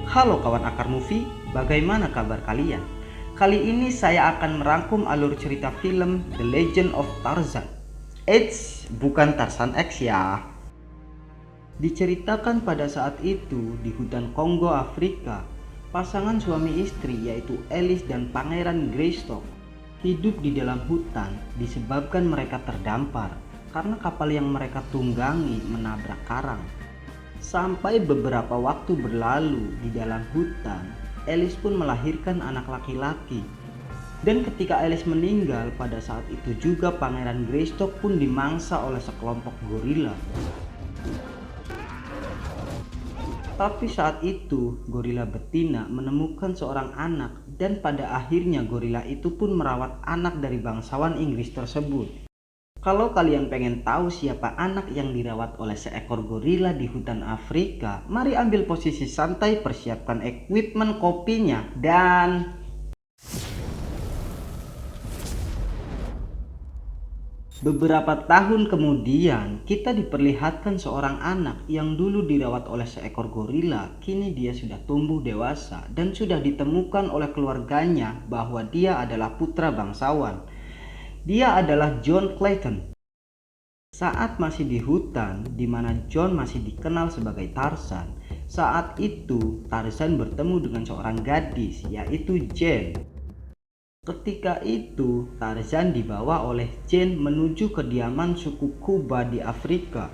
Halo kawan Akar Movie, bagaimana kabar kalian? Kali ini saya akan merangkum alur cerita film The Legend of Tarzan. Eits, bukan Tarzan X ya. Diceritakan pada saat itu di hutan Kongo, Afrika, pasangan suami istri yaitu Alice dan Pangeran Greystock hidup di dalam hutan disebabkan mereka terdampar karena kapal yang mereka tunggangi menabrak karang. Sampai beberapa waktu berlalu di dalam hutan, Alice pun melahirkan anak laki-laki. Dan ketika Alice meninggal, pada saat itu juga Pangeran Greystock pun dimangsa oleh sekelompok gorila. Tapi saat itu, gorila betina menemukan seorang anak dan pada akhirnya gorila itu pun merawat anak dari bangsawan Inggris tersebut. Kalau kalian pengen tahu siapa anak yang dirawat oleh seekor gorila di hutan Afrika, mari ambil posisi santai, persiapkan equipment kopinya, dan beberapa tahun kemudian kita diperlihatkan seorang anak yang dulu dirawat oleh seekor gorila. Kini dia sudah tumbuh dewasa dan sudah ditemukan oleh keluarganya bahwa dia adalah putra bangsawan. Dia adalah John Clayton. Saat masih di hutan, di mana John masih dikenal sebagai Tarzan, saat itu Tarzan bertemu dengan seorang gadis, yaitu Jane. Ketika itu, Tarzan dibawa oleh Jane menuju kediaman suku Kuba di Afrika.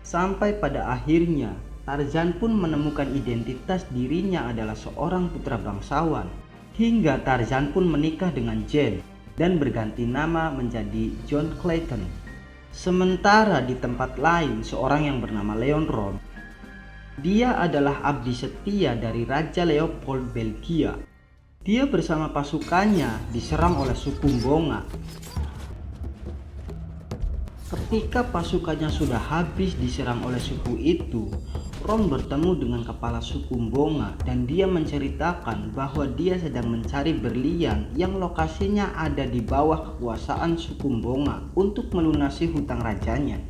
Sampai pada akhirnya, Tarzan pun menemukan identitas dirinya adalah seorang putra bangsawan. Hingga Tarzan pun menikah dengan Jane dan berganti nama menjadi John Clayton. Sementara di tempat lain, seorang yang bernama Leon Rom, dia adalah abdi setia dari Raja Leopold Belgia. Dia bersama pasukannya diserang oleh suku Mbonga. Ketika pasukannya sudah habis diserang oleh suku itu, Rom bertemu dengan kepala suku Mbonga dan dia menceritakan bahwa dia sedang mencari berlian yang lokasinya ada di bawah kekuasaan suku Mbonga untuk melunasi hutang rajanya.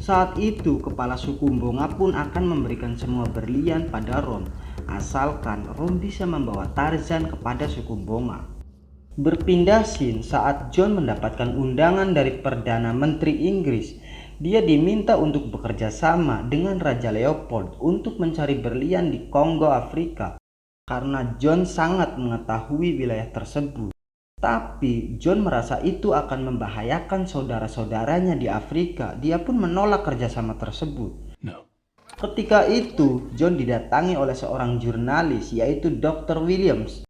Saat itu kepala suku Mbonga pun akan memberikan semua berlian pada Rom, asalkan Rom bisa membawa Tarzan kepada suku Mbonga. Berpindah scene saat John mendapatkan undangan dari Perdana Menteri Inggris. Dia diminta untuk bekerja sama dengan Raja Leopold untuk mencari berlian di Kongo, Afrika, karena John sangat mengetahui wilayah tersebut. Tapi John merasa itu akan membahayakan saudara-saudaranya di Afrika. Dia pun menolak kerjasama tersebut. No. Ketika itu, John didatangi oleh seorang jurnalis yaitu Dr. Williams.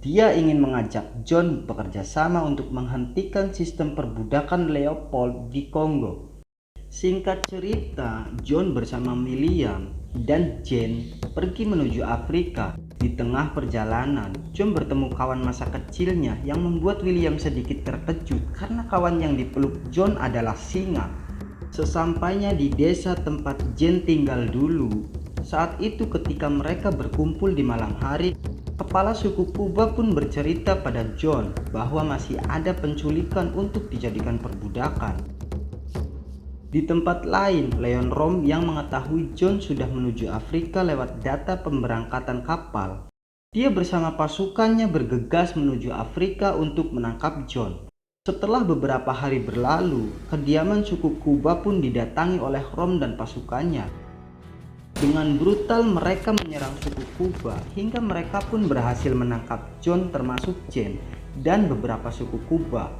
Dia ingin mengajak John bekerja sama untuk menghentikan sistem perbudakan Leopold di Kongo. Singkat cerita, John bersama William dan Jane pergi menuju Afrika. Di tengah perjalanan, John bertemu kawan masa kecilnya yang membuat William sedikit terkejut karena kawan yang dipeluk John adalah singa. Sesampainya di desa tempat Jane tinggal dulu, saat itu ketika mereka berkumpul di malam hari, kepala suku Kuba pun bercerita pada John bahwa masih ada penculikan untuk dijadikan perbudakan. Di tempat lain, Leon Rom yang mengetahui John sudah menuju Afrika lewat data pemberangkatan kapal. Dia bersama pasukannya bergegas menuju Afrika untuk menangkap John. Setelah beberapa hari berlalu, kediaman suku Kuba pun didatangi oleh Rom dan pasukannya. Dengan brutal mereka menyerang suku Kuba hingga mereka pun berhasil menangkap John termasuk Jane dan beberapa suku Kuba.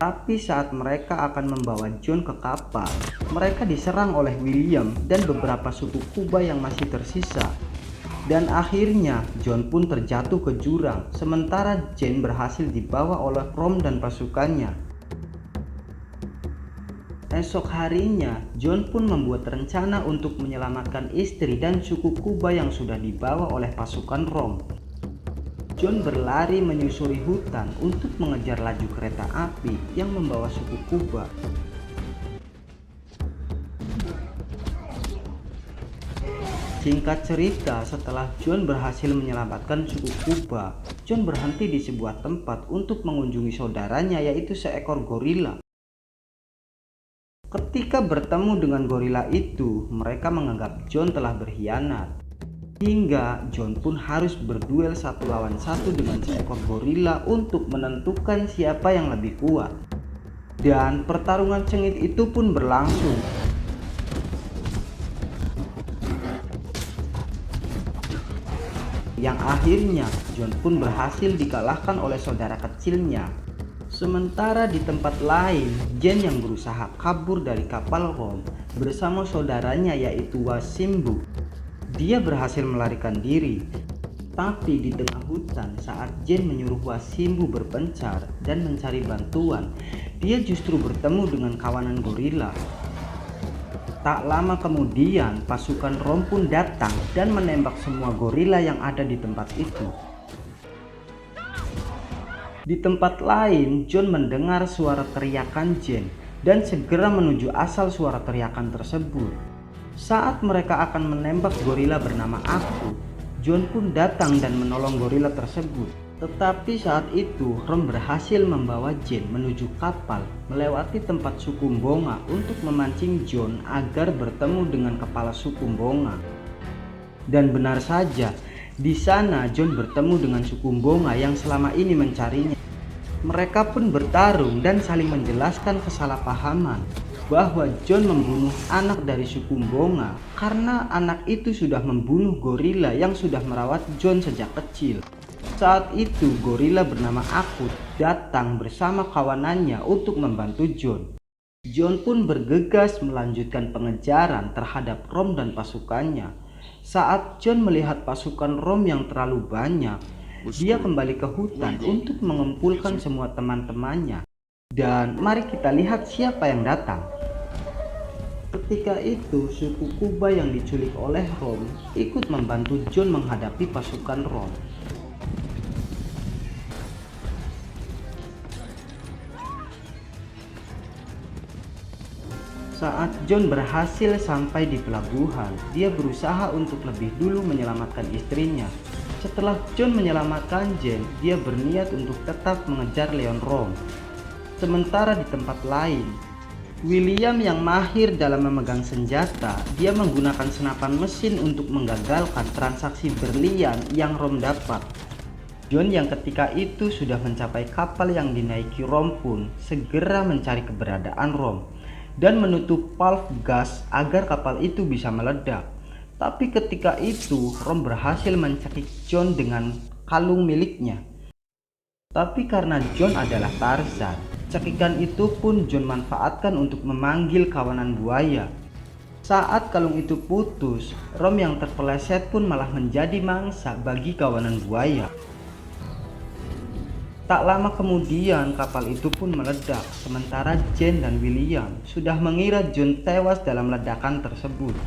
Tapi saat mereka akan membawa John ke kapal, mereka diserang oleh William dan beberapa suku Kuba yang masih tersisa. Dan akhirnya John pun terjatuh ke jurang, sementara Jane berhasil dibawa oleh Rom dan pasukannya. Esok harinya, John pun membuat rencana untuk menyelamatkan istri dan suku Kuba yang sudah dibawa oleh pasukan Rom. John berlari menyusuri hutan untuk mengejar laju kereta api yang membawa suku Kuba. Singkat cerita, setelah John berhasil menyelamatkan suku Kuba, John berhenti di sebuah tempat untuk mengunjungi saudaranya yaitu seekor gorila. Ketika bertemu dengan gorila itu, mereka menganggap John telah berkhianat. Hingga John pun harus berduel satu lawan satu dengan seekor gorila untuk menentukan siapa yang lebih kuat. Dan pertarungan sengit itu pun berlangsung. Yang akhirnya John pun berhasil dikalahkan oleh saudara kecilnya. Sementara di tempat lain, Jane yang berusaha kabur dari kapal Rom bersama saudaranya yaitu Wasimbu. Dia berhasil melarikan diri. Tapi di tengah hutan saat Jane menyuruh Wasimbu berpencar dan mencari bantuan, dia justru bertemu dengan kawanan gorila. Tak lama kemudian pasukan Rom pun datang dan menembak semua gorila yang ada di tempat itu. Di tempat lain, John mendengar suara teriakan Jane dan segera menuju asal suara teriakan tersebut. Saat mereka akan menembak gorila bernama Aku, John pun datang dan menolong gorila tersebut. Tetapi saat itu, Rom berhasil membawa Jane menuju kapal melewati tempat suku Mbonga untuk memancing John agar bertemu dengan kepala suku Mbonga. Dan benar saja, di sana John bertemu dengan suku Mbonga yang selama ini mencarinya. Mereka pun bertarung dan saling menjelaskan kesalahpahaman bahwa John membunuh anak dari suku Mbonga karena anak itu sudah membunuh gorila yang sudah merawat John sejak kecil. Saat itu gorila bernama Akut datang bersama kawanannya untuk membantu John. John pun bergegas melanjutkan pengejaran terhadap Rom dan pasukannya. Saat John melihat pasukan Rom yang terlalu banyak, dia kembali ke hutan untuk mengumpulkan semua teman-temannya. Dan mari kita lihat siapa yang datang. Ketika itu, suku Kuba yang diculik oleh Rom ikut membantu John menghadapi pasukan Rom. Saat John berhasil sampai di pelabuhan, dia berusaha untuk lebih dulu menyelamatkan istrinya. Setelah John menyelamatkan Jane, dia berniat untuk tetap mengejar Leon Rom. Sementara di tempat lain, William yang mahir dalam memegang senjata, dia menggunakan senapan mesin untuk menggagalkan transaksi berlian yang Rom dapat. John yang ketika itu sudah mencapai kapal yang dinaiki Rom pun segera mencari keberadaan Rom dan menutup valve gas agar kapal itu bisa meledak. Tapi ketika itu Rom berhasil mencekik John dengan kalung miliknya. Tapi karena John adalah Tarzan, cekikan itu pun John manfaatkan untuk memanggil kawanan buaya. Saat kalung itu putus, Rom yang terpeleset pun malah menjadi mangsa bagi kawanan buaya. Tak lama kemudian kapal itu pun meledak, sementara Jane dan William sudah mengira John tewas dalam ledakan tersebut.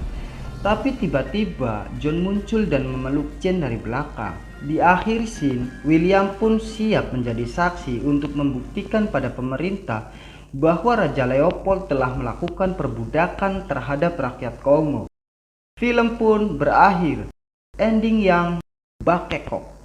Tapi tiba-tiba John muncul dan memeluk Jane dari belakang. Di akhir scene, William pun siap menjadi saksi untuk membuktikan pada pemerintah bahwa Raja Leopold telah melakukan perbudakan terhadap rakyat Kongo. Film pun berakhir, ending yang bakekok.